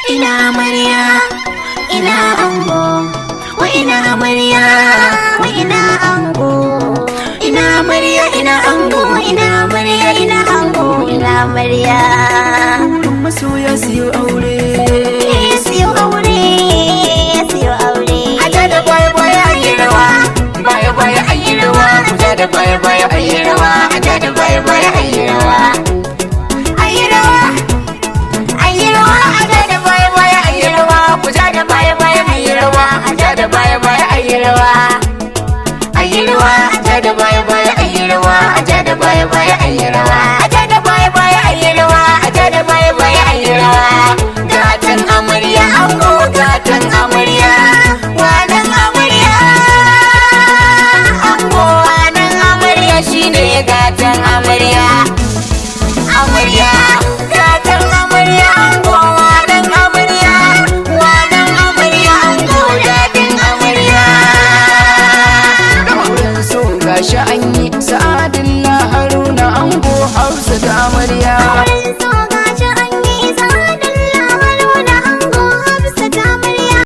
ina amarya, ina ango, wa ina amarya, wa ina ango, ina amarya, ina ango, ina amarya, ina ango, ina amarya. Masoya siyo aure, siyo aure, siyo aure. aja da baya baya ayi rawa, baya baya ayi rawa, aja da baya baya ayi rawa, aja da baya baya ayi rawa. Ayi rawa, ayi rawa, aja da baya baya ayi rawa, Kuja da baya baya ayi rawa, aja da baya baya ayi rawa. Ayi rawa, aja da baya baya ayi rawa, aja da baya baya ayi rawa, aja da baya baya ayi rawa, aja da baya baya ayi rawa. Gatan amarya ango, gatan amarya, wanan amarya ango, wanan amarya shine gatan amarya. Amarya, gatan amarya ango, wanan amarya, wanan amarya ango, dadin amarya. Auren so gashi an yi sa'a